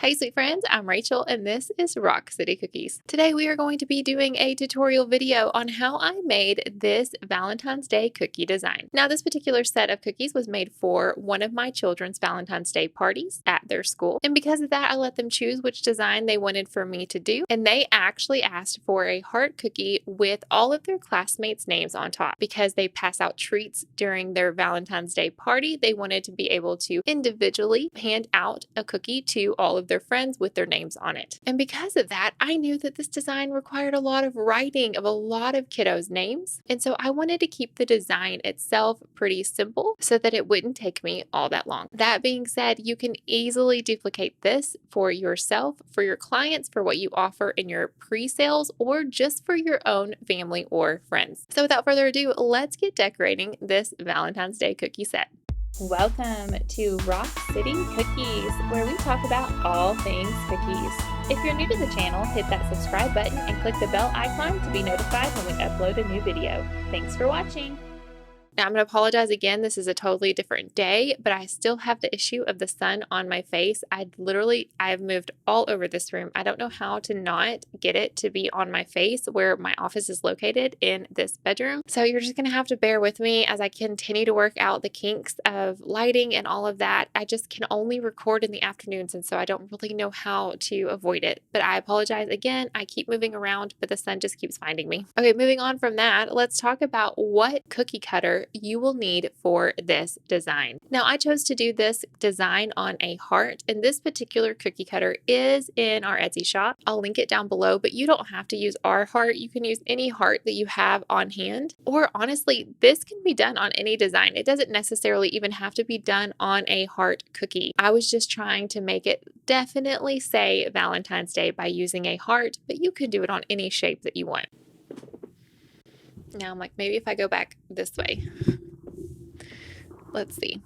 Hey sweet friends, I'm Rachel and this is Rock City Cookies. Today we are going to be doing a tutorial video on how I made this Valentine's Day cookie design. Now this particular set of cookies was made for one of my children's Valentine's Day parties at their school, and because of that I let them choose which design they wanted for me to do, and they actually asked for a heart cookie with all of their classmates' names on top. Because they pass out treats during their Valentine's Day party, they wanted to be able to individually hand out a cookie to all of their friends with their names on it. And because of that, I knew that this design required a lot of writing of a lot of kiddos' names. And so I wanted to keep the design itself pretty simple so that it wouldn't take me all that long. That being said, you can easily duplicate this for yourself, for your clients, for what you offer in your pre-sales, or just for your own family or friends. So without further ado, let's get decorating this Valentine's Day cookie set. Welcome to Rock City Cookies, where we talk about all things cookies. If you're new to the channel, hit that subscribe button and click the bell icon to be notified when we upload a new video. Thanks for watching. Now, I'm going to apologize again. This is a totally different day, but I still have the issue of the sun on my face. I've moved all over this room. I don't know how to not get it to be on my face where my office is located in this bedroom. So you're just going to have to bear with me as I continue to work out the kinks of lighting and all of that. I just can only record in the afternoons, and so I don't really know how to avoid it. But I apologize again. I keep moving around, but the sun just keeps finding me. Okay, moving on from that, let's talk about what cookie cutter you will need for this design. Now, I chose to do this design on a heart, and this particular cookie cutter is in our Etsy shop. I'll link it down below, but you don't have to use our heart. You can use any heart that you have on hand, or honestly, this can be done on any design. It doesn't necessarily even have to be done on a heart cookie. I was just trying to make it definitely say Valentine's Day by using a heart, but you can do it on any shape that you want. Now I'm like, maybe if I go back this way. Let's see.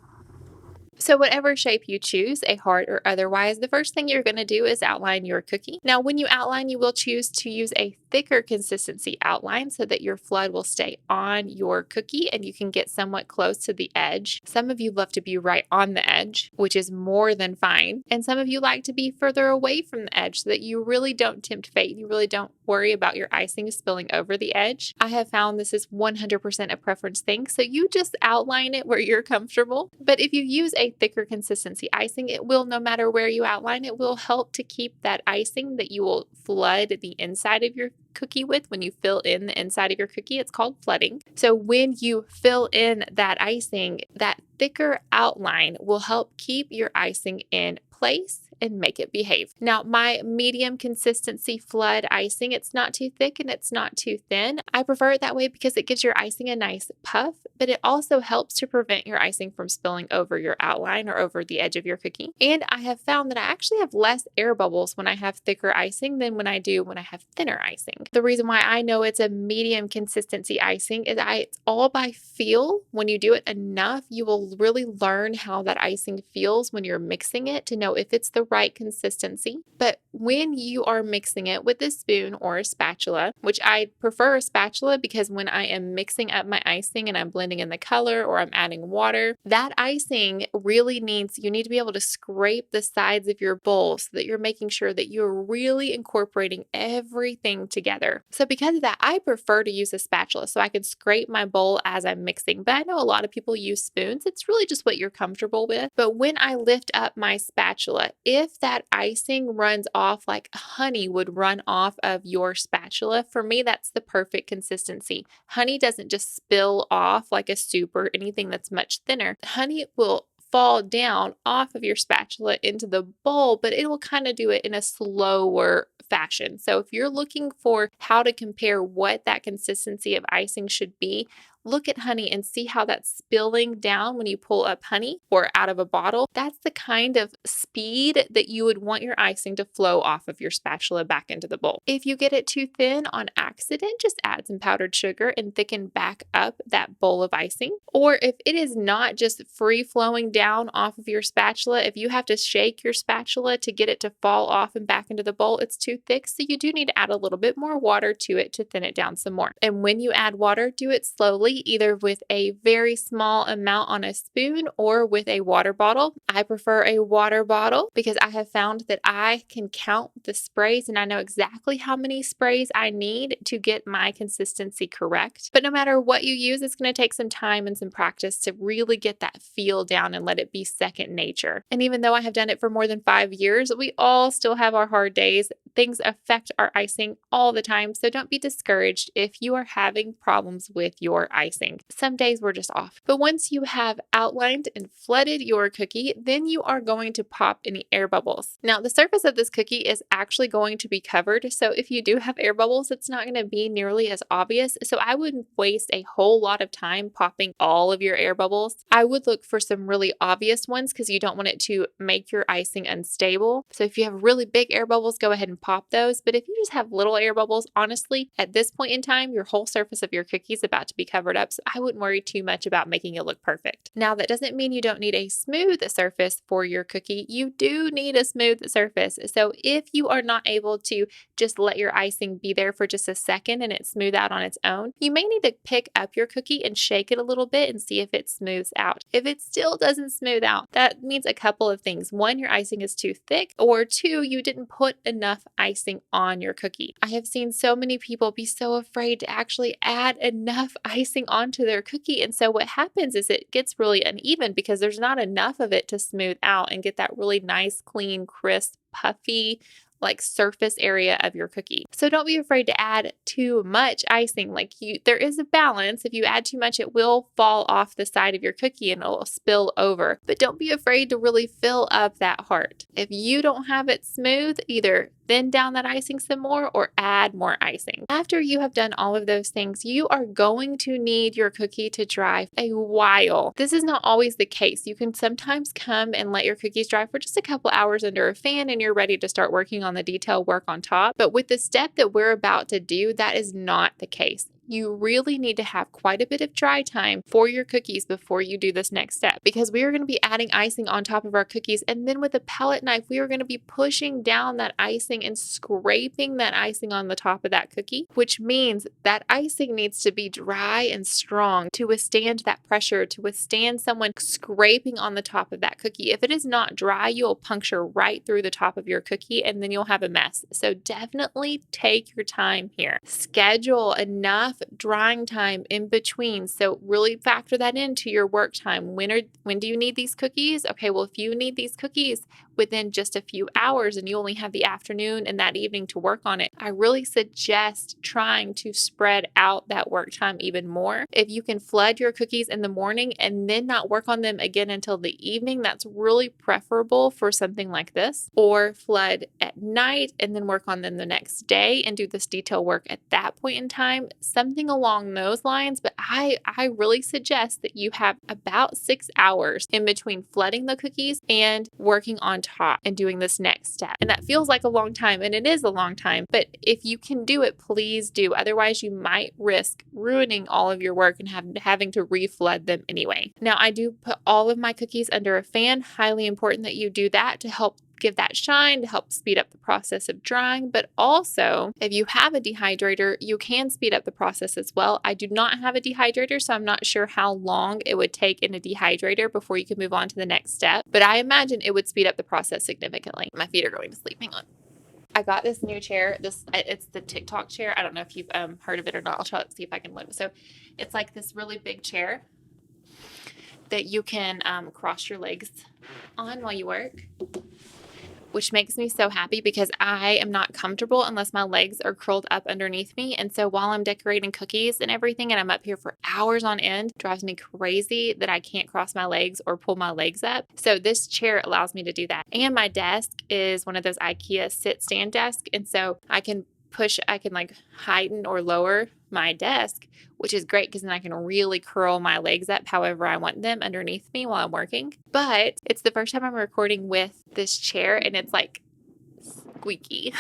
So whatever shape you choose, a heart or otherwise, the first thing you're going to do is outline your cookie. Now, when you outline, you will choose to use a thicker consistency outline so that your flood will stay on your cookie and you can get somewhat close to the edge. Some of you love to be right on the edge, which is more than fine. And some of you like to be further away from the edge so that you really don't tempt fate. You really don't worry about your icing spilling over the edge. I have found this is 100% a preference thing, so you just outline it where you're comfortable. But if you use a thicker consistency icing, it will, no matter where you outline, it will help to keep that icing that you will flood the inside of your cookie with when you fill in the inside of your cookie. It's called flooding. So when you fill in that icing, that thicker outline will help keep your icing in place and make it behave. Now, my medium consistency flood icing, it's not too thick and it's not too thin. I prefer it that way because it gives your icing a nice puff, but it also helps to prevent your icing from spilling over your outline or over the edge of your cookie. And I have found that I actually have less air bubbles when I have thicker icing than when I do when I have thinner icing. The reason why I know it's a medium consistency icing is it's all by feel. When you do it enough, you will really learn how that icing feels when you're mixing it to know if it's the right consistency. But when you are mixing it with a spoon or a spatula, which I prefer a spatula because when I am mixing up my icing and I'm blending in the color or I'm adding water, that icing really you need to be able to scrape the sides of your bowl so that you're making sure that you're really incorporating everything together. So because of that, I prefer to use a spatula so I can scrape my bowl as I'm mixing. But I know a lot of people use spoons. It's really just what you're comfortable with. But when I lift up my spatula, if that icing runs off like honey would run off of your spatula, for me, that's the perfect consistency. Honey doesn't just spill off like a soup or anything that's much thinner. Honey will fall down off of your spatula into the bowl, but it will kind of do it in a slower fashion. So if you're looking for how to compare what that consistency of icing should be, look at honey and see how that's spilling down when you pull up honey or out of a bottle. That's the kind of speed that you would want your icing to flow off of your spatula back into the bowl. If you get it too thin on accident, just add some powdered sugar and thicken back up that bowl of icing. Or if it is not just free flowing down off of your spatula, if you have to shake your spatula to get it to fall off and back into the bowl, it's too thick. So you do need to add a little bit more water to it to thin it down some more. And when you add water, do it slowly slowly, either with a very small amount on a spoon or with a water bottle. I prefer a water bottle because I have found that I can count the sprays and I know exactly how many sprays I need to get my consistency correct. But no matter what you use, it's going to take some time and some practice to really get that feel down and let it be second nature. And even though I have done it for more than 5 years, we all still have our hard days. Things affect our icing all the time, so don't be discouraged if you are having problems with your icing. Some days we're just off. But once you have outlined and flooded your cookie, then you are going to pop any air bubbles. Now, the surface of this cookie is actually going to be covered, so if you do have air bubbles, it's not going to be nearly as obvious. So I wouldn't waste a whole lot of time popping all of your air bubbles. I would look for some really obvious ones because you don't want it to make your icing unstable. So if you have really big air bubbles, go ahead and pop those. But if you just have little air bubbles, honestly, at this point in time, your whole surface of your cookie is about to be covered up. So I wouldn't worry too much about making it look perfect. Now, that doesn't mean you don't need a smooth surface for your cookie. You do need a smooth surface. So if you are not able to just let your icing be there for just a second and it smooth out on its own, you may need to pick up your cookie and shake it a little bit and see if it smooths out. If it still doesn't smooth out, that means a couple of things. One, your icing is too thick, or two, you didn't put enough icing on your cookie. I have seen so many people be so afraid to actually add enough icing onto their cookie. And so what happens is it gets really uneven because there's not enough of it to smooth out and get that really nice, clean, crisp, puffy, like surface area of your cookie. So don't be afraid to add too much icing. There is a balance. If you add too much, it will fall off the side of your cookie and it'll spill over. But don't be afraid to really fill up that heart. If you don't have it smooth, either thin down that icing some more or add more icing. After you have done all of those things, you are going to need your cookie to dry a while. This is not always the case. You can sometimes come and let your cookies dry for just a couple hours under a fan and you're ready to start working on the detail work on top. But with the step that we're about to do, that is not the case. You really need to have quite a bit of dry time for your cookies before you do this next step, because we are going to be adding icing on top of our cookies. And then with a palette knife, we are going to be pushing down that icing and scraping that icing on the top of that cookie, which means that icing needs to be dry and strong to withstand that pressure, to withstand someone scraping on the top of that cookie. If it is not dry, you'll puncture right through the top of your cookie and then you'll have a mess. So definitely take your time here. Schedule enough drying time in between. So really factor that into your work time. When do you need these cookies? Okay, well, if you need these cookies within just a few hours and you only have the afternoon and that evening to work on it, I really suggest trying to spread out that work time even more. If you can flood your cookies in the morning and then not work on them again until the evening, that's really preferable for something like this. Or flood at night and then work on them the next day and do this detail work at that point in time. Something along those lines, but I really suggest that you have about 6 hours in between flooding the cookies and working on top and doing this next step. And that feels like a long time, and it is a long time, but if you can do it, please do. Otherwise, you might risk ruining all of your work and having to reflood them anyway. Now, I do put all of my cookies under a fan. Highly important that you do that to help give that shine, to help speed up the process of drying. But also, if you have a dehydrator, you can speed up the process as well. I do not have a dehydrator, so I'm not sure how long it would take in a dehydrator before you can move on to the next step. But I imagine it would speed up the process significantly. My feet are going to sleep. Hang on. I got this new chair. It's the TikTok chair. I don't know if you've heard of it or not. I'll try to see if I can look. So it's like this really big chair that you can cross your legs on while you work, which makes me so happy because I am not comfortable unless my legs are curled up underneath me. And so while I'm decorating cookies and everything, and I'm up here for hours on end, it drives me crazy that I can't cross my legs or pull my legs up. So this chair allows me to do that. And my desk is one of those IKEA sit-stand desks. And so I can like heighten or lower my desk, which is great because then I can really curl my legs up however I want them underneath me while I'm working. But it's the first time I'm recording with this chair and it's like squeaky.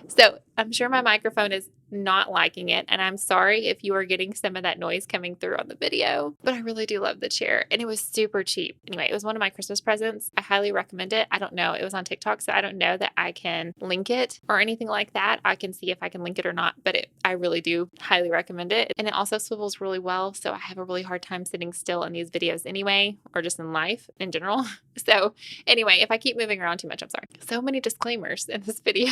So I'm sure my microphone is not liking it. And I'm sorry if you are getting some of that noise coming through on the video, but I really do love the chair. And it was super cheap. Anyway, it was one of my Christmas presents. I highly recommend it. I don't know. It was on TikTok, so I don't know that I can link it or anything like that. I can see if I can link it or not, but I really do highly recommend it. And it also swivels really well. So I have a really hard time sitting still in these videos anyway, or just in life in general. So anyway, if I keep moving around too much, I'm sorry. So many disclaimers in this video.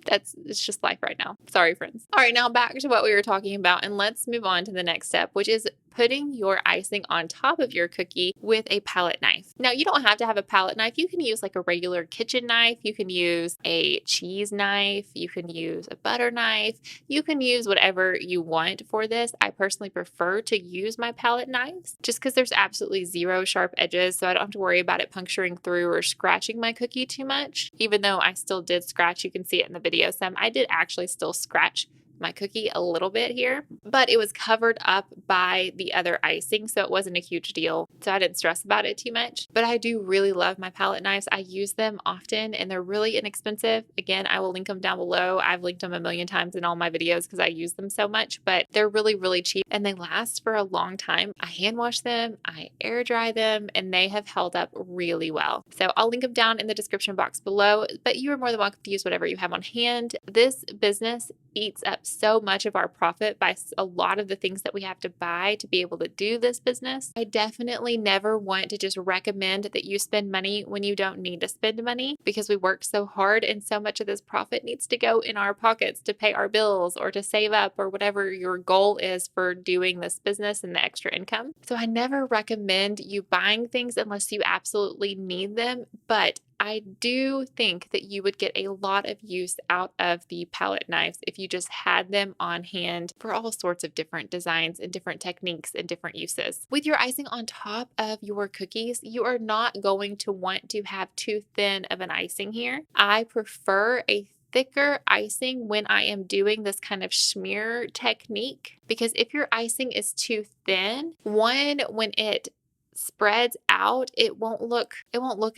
It's just life right now. Sorry, friends. All right, now back to what we were talking about, and let's move on to the next step, which is putting your icing on top of your cookie with a palette knife. Now, you don't have to have a palette knife. You can use like a regular kitchen knife. You can use a cheese knife. You can use a butter knife. You can use whatever you want for this. I personally prefer to use my palette knives just because there's absolutely zero sharp edges, so I don't have to worry about it puncturing through or scratching my cookie too much. Even though I still did scratch, you can see it in the video some. I did actually still scratch my cookie a little bit here, but it was covered up by the other icing, so it wasn't a huge deal. So I didn't stress about it too much. But I do really love my palette knives. I use them often and they're really inexpensive. Again, I will link them down below. I've linked them a million times in all my videos because I use them so much, but they're really, really cheap and they last for a long time. I hand wash them, I air dry them, and they have held up really well. So I'll link them down in the description box below, but you are more than welcome to use whatever you have on hand. This business eats up so much of our profit by a lot of the things that we have to buy to be able to do this business. I definitely never want to just recommend that you spend money when you don't need to spend money because we work so hard and so much of this profit needs to go in our pockets to pay our bills or to save up or whatever your goal is for doing this business and the extra income. So I never recommend you buying things unless you absolutely need them, but I do think that you would get a lot of use out of the palette knives if you just had them on hand for all sorts of different designs and different techniques and different uses. With your icing on top of your cookies, you are not going to want to have too thin of an icing here. I prefer a thicker icing when I am doing this kind of smear technique, because if your icing is too thin, when it spreads out, it won't look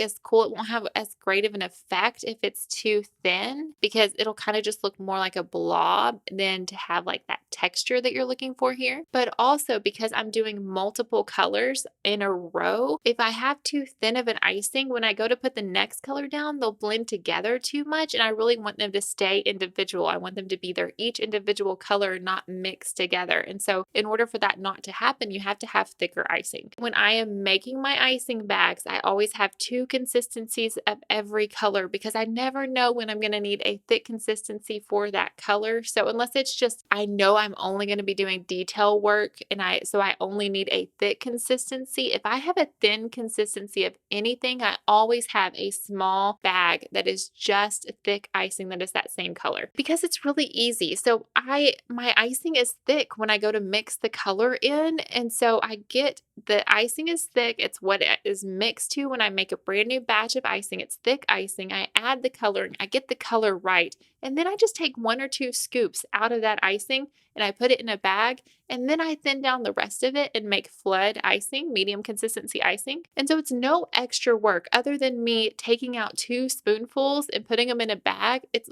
as cool. It won't have as great of an effect if it's too thin, because it'll kind of just look more like a blob than to have like that texture that you're looking for here. But also because I'm doing multiple colors in a row, if I have too thin of an icing, when I go to put the next color down, they'll blend together too much, and I really want them to stay individual. I want them to be their each individual color, not mixed together. And so in order for that not to happen, you have to have thicker icing. When I am making my icing bags, I always have two consistencies of every color because I never know when I'm going to need a thick consistency for that color. So unless it's just, I know I'm only going to be doing detail work and I only need a thick consistency. If I have a thin consistency of anything, I always have a small bag that is just thick icing that is that same color because it's really easy. So my icing is thick when I go to mix the color in, and so I get the icing is thick. It's what it is mixed to when I make a brand new batch of icing. It's thick icing. I add the coloring. I get the color right. And then I just take 1 or 2 scoops out of that icing and I put it in a bag. And then I thin down the rest of it and make flood icing, medium consistency icing. And so it's no extra work other than me taking out 2 spoonfuls and putting them in a bag. It's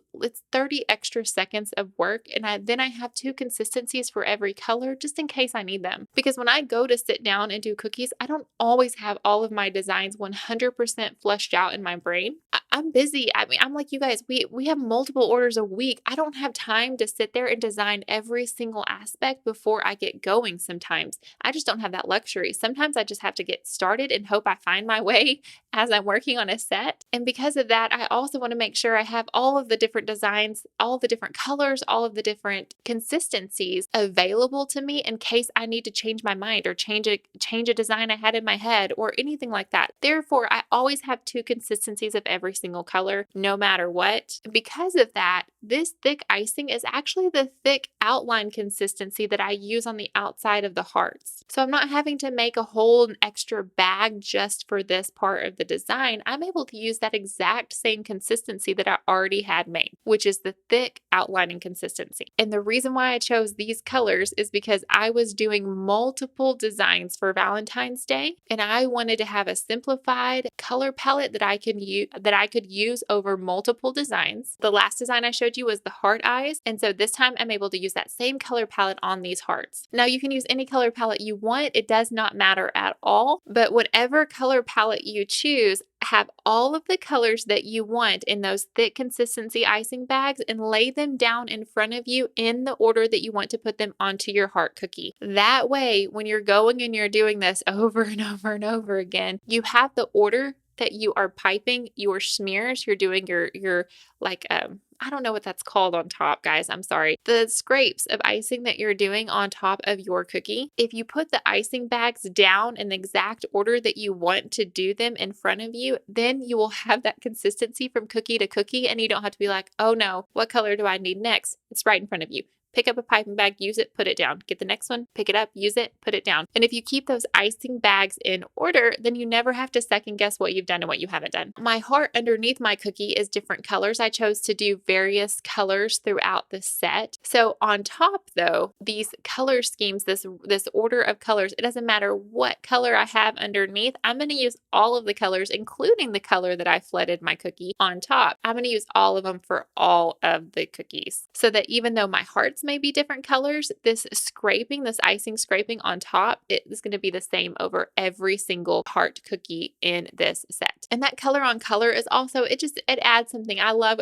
30 extra seconds of work. And then I have 2 consistencies for every color just in case I need them. Because when I go to sit down and do cookies, I don't always have all of my designs 100% fleshed out in my brain. I'm busy. I mean, I'm like you guys, we have multiple orders a week. I don't have time to sit there and design every single aspect before I get going sometimes. I just don't have that luxury. Sometimes I just have to get started and hope I find my way as I'm working on a set. And because of that, I also want to make sure I have all of the different designs, all of the different colors, all of the different consistencies available to me in case I need to change my mind or change a design I had in my head or anything like that. Therefore, I always have 2 consistencies of every single color, no matter what. Because of that, this thick icing is actually the thick outline outline consistency that I use on the outside of the hearts. So I'm not having to make a whole extra bag just for this part of the design. I'm able to use that exact same consistency that I already had made, which is the thick outlining consistency. And the reason why I chose these colors is because I was doing multiple designs for Valentine's Day, and I wanted to have a simplified color palette that I could use over multiple designs. The last design I showed you was the heart eyes, and so this time I'm able to use that same color palette on these hearts. Now you can use any color palette you want, it does not matter at all, but whatever color palette you choose, have all of the colors that you want in those thick consistency icing bags and lay them down in front of you in the order that you want to put them onto your heart cookie. That way, when you're going and you're doing this over and over and over again, you have the order that you are piping your smears. You're doing your like, I don't know what that's called on top, guys. I'm sorry. The scrapes of icing that you're doing on top of your cookie. If you put the icing bags down in the exact order that you want to do them in front of you, then you will have that consistency from cookie to cookie, and you don't have to be like, oh no, what color do I need next? It's right in front of you. Pick up a piping bag, use it, put it down. Get the next one, pick it up, use it, put it down. And if you keep those icing bags in order, then you never have to second guess what you've done and what you haven't done. My heart underneath my cookie is different colors. I chose to do various colors throughout the set. So on top though, these color schemes, this order of colors, it doesn't matter what color I have underneath. I'm going to use all of the colors, including the color that I flooded my cookie on top. I'm going to use all of them for all of the cookies, so that even though my hearts may be different colors, this icing scraping on top, it is going to be the same over every single heart cookie in this set. And that color on color is also, it adds something. I love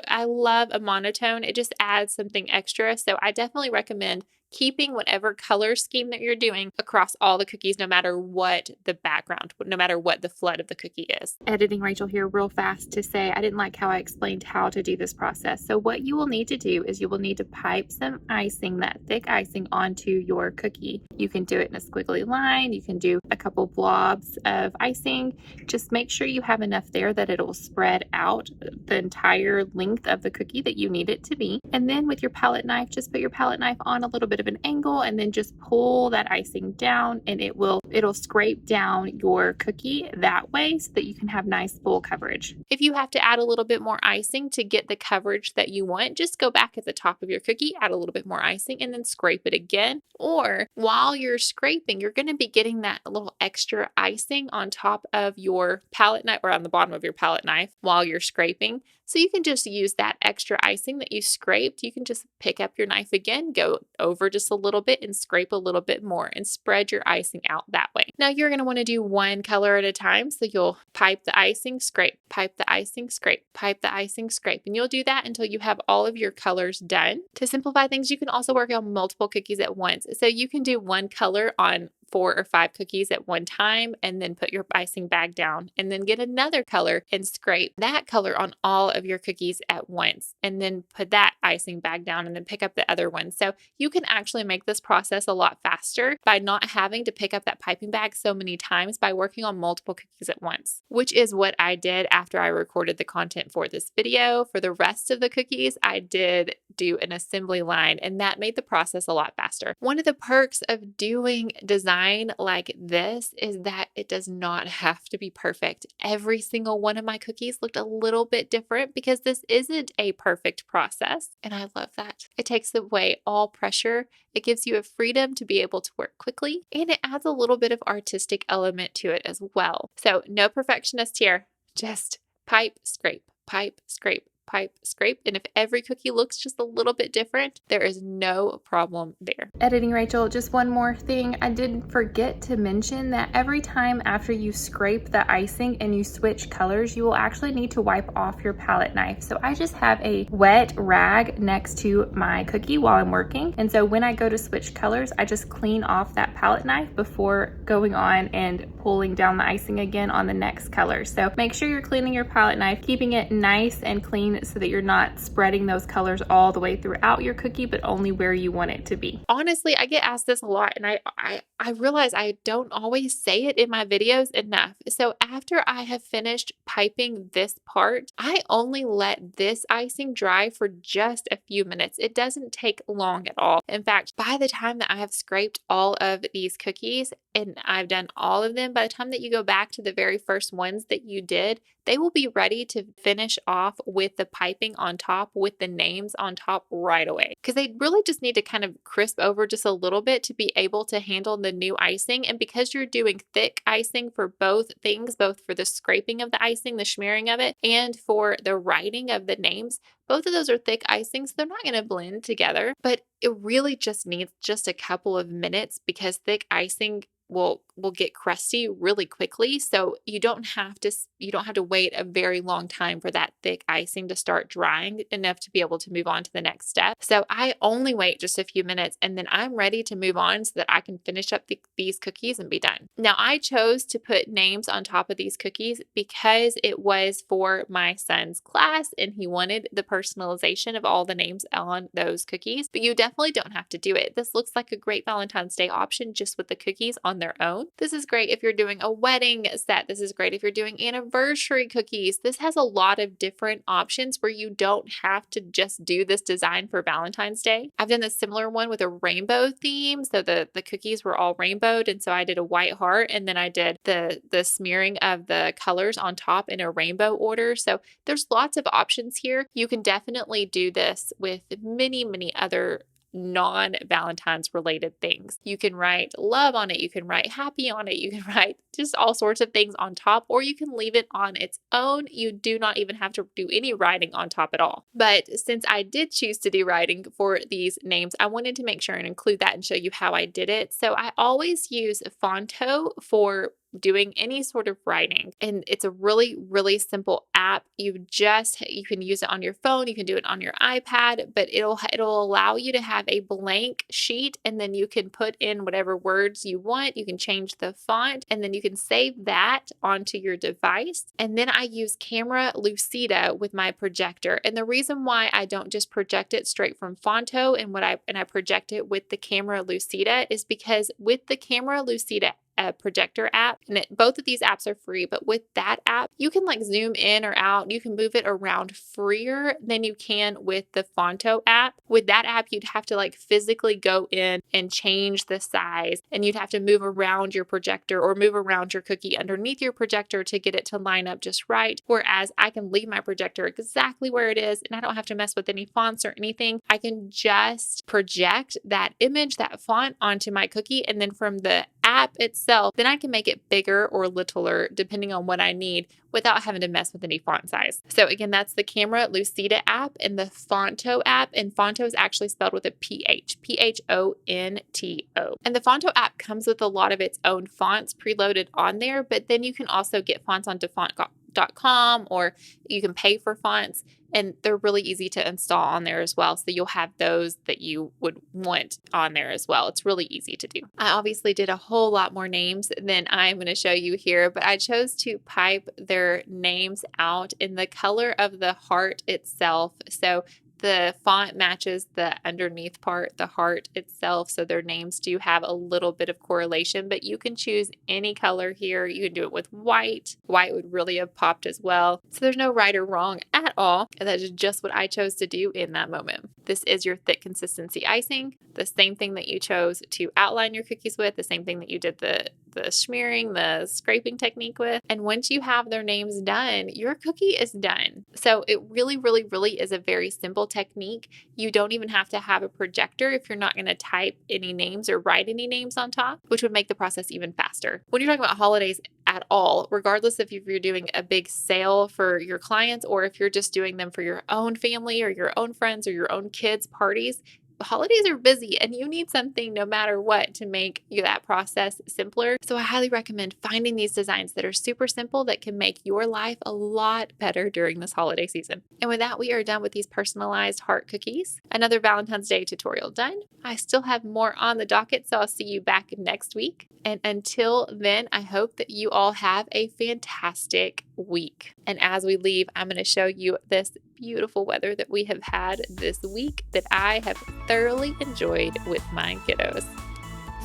a monotone. It just adds something extra. So I definitely recommend keeping whatever color scheme that you're doing across all the cookies, no matter what the background, no matter what the flood of the cookie is. Editing Rachel here real fast to say I didn't like how I explained how to do this process. So what you will need to do is you will need to pipe some icing, that thick icing, onto your cookie. You can do it in a squiggly line. You can do a couple blobs of icing. Just make sure you have enough there that it'll spread out the entire length of the cookie that you need it to be. And then with your palette knife, just put your palette knife on a little bit of an angle and then just pull that icing down, and it'll scrape down your cookie that way so that you can have nice full coverage. If you have to add a little bit more icing to get the coverage that you want, just go back at the top of your cookie, add a little bit more icing, and then scrape it again. Or while you're scraping, you're going to be getting that little extra icing on top of your palette knife, or on the bottom of your palette knife while you're scraping. So you can just use that extra icing that you scraped. You can just pick up your knife again, go over just a little bit and scrape a little bit more and spread your icing out that way. Now you're going to want to do one color at a time. So you'll pipe the icing, scrape, pipe the icing, scrape, pipe the icing, scrape. And you'll do that until you have all of your colors done. To simplify things, you can also work on multiple cookies at once. So you can do one color on 4 or 5 cookies at one time, and then put your icing bag down, and then get another color and scrape that color on all of your cookies at once, and then put that icing bag down, and then pick up the other one. So you can actually make this process a lot faster by not having to pick up that piping bag so many times, by working on multiple cookies at once, which is what I did after I recorded the content for this video. For the rest of the cookies, I did do an assembly line, and that made the process a lot faster. One of the perks of doing design like this is that it does not have to be perfect. Every single one of my cookies looked a little bit different because this isn't a perfect process, and I love that. It takes away all pressure. It gives you a freedom to be able to work quickly, and it adds a little bit of artistic element to it as well. So no perfectionist here, just pipe, scrape, pipe, scrape, pipe, scrape. And if every cookie looks just a little bit different, there is no problem there. Editing Rachel, just one more thing. I did forget to mention that every time after you scrape the icing and you switch colors, you will actually need to wipe off your palette knife. So I just have a wet rag next to my cookie while I'm working. And so when I go to switch colors, I just clean off that palette knife before going on and pulling down the icing again on the next color. So make sure you're cleaning your palette knife, keeping it nice and clean line so that you're not spreading those colors all the way throughout your cookie, but only where you want it to be. Honestly, I get asked this a lot, and I realize I don't always say it in my videos enough. So after I have finished piping this part, I only let this icing dry for just a few minutes. It doesn't take long at all. In fact, by the time that I have scraped all of these cookies and I've done all of them, by the time that you go back to the very first ones that you did, they will be ready to finish off with the piping on top with the names on top right away. Because they really just need to kind of crisp over just a little bit to be able to handle the new icing. And because you're doing thick icing for both things, both for the scraping of the icing, the smearing of it, and for the writing of the names, both of those are thick icing, so they're not going to blend together. But it really just needs just a couple of minutes because thick icing will get crusty really quickly. So you don't have to wait a very long time for that thick icing to start drying enough to be able to move on to the next step. So I only wait just a few minutes and then I'm ready to move on so that I can finish up these cookies and be done. Now I chose to put names on top of these cookies because it was for my son's class and he wanted the personalization of all the names on those cookies, but you definitely don't have to do it. This looks like a great Valentine's Day option just with the cookies on their own. This is great if you're doing a wedding set. This is great if you're doing anniversary cookies. This has a lot of different options where you don't have to just do this design for Valentine's Day. I've done a similar one with a rainbow theme. So the cookies were all rainbowed. And so I did a white heart and then I did the smearing of the colors on top in a rainbow order. So there's lots of options here. You can definitely do this with many, many other non-Valentine's related things. You can write love on it, you can write happy on it, you can write just all sorts of things on top, or you can leave it on its own. You do not even have to do any writing on top at all. But since I did choose to do writing for these names, I wanted to make sure and include that and show you how I did it. So I always use Fonto for doing any sort of writing. And it's a really, really simple app. You can use it on your phone, you can do it on your iPad, but it'll allow you to have a blank sheet and then you can put in whatever words you want. You can change the font and then you can save that onto your device. And then I use Camera Lucida with my projector. And the reason why I don't just project it straight from Fonto and I project it with the Camera Lucida is because with the Camera Lucida projector app, and both of these apps are free, but with that app, you can like zoom in or out. You can move it around freer than you can with the Fonto app. With that app, you'd have to like physically go in and change the size, and you'd have to move around your projector or move around your cookie underneath your projector to get it to line up just right. Whereas I can leave my projector exactly where it is, and I don't have to mess with any fonts or anything. I can just project that image, that font onto my cookie, and then from the app itself, then I can make it bigger or littler depending on what I need without having to mess with any font size. So again, that's the Camera Lucida app and the Fonto app. And Fonto is actually spelled with a PH, P-H-O-N-T-O. And the Fonto app comes with a lot of its own fonts preloaded on there, but then you can also get fonts onto font.com or you can pay for fonts. And they're really easy to install on there as well. So you'll have those that you would want on there as well. It's really easy to do. I obviously did a whole lot more names than I'm going to show you here, but I chose to pipe their names out in the color of the heart itself. So the font matches the underneath part, the heart itself, so their names do have a little bit of correlation, but you can choose any color here. You can do it with white. White would really have popped as well. So there's no right or wrong at all, and that is just what I chose to do in that moment. This is your thick consistency icing, the same thing that you chose to outline your cookies with, the same thing that you did the smearing, the scraping technique with. And once you have their names done, your cookie is done. So it really, really, really is a very simple technique. You don't even have to have a projector if you're not going to type any names or write any names on top, which would make the process even faster. When you're talking about holidays at all, regardless if you're doing a big sale for your clients or if you're just doing them for your own family or your own friends or your own kids' parties, holidays are busy and you need something no matter what to make that process simpler. So I highly recommend finding these designs that are super simple that can make your life a lot better during this holiday season. And with that, we are done with these personalized heart cookies. Another Valentine's Day tutorial done. I still have more on the docket, so I'll see you back next week. And until then, I hope that you all have a fantastic week. And as we leave, I'm going to show you this beautiful weather that we have had this week that I have thoroughly enjoyed with my kiddos.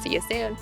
See you soon.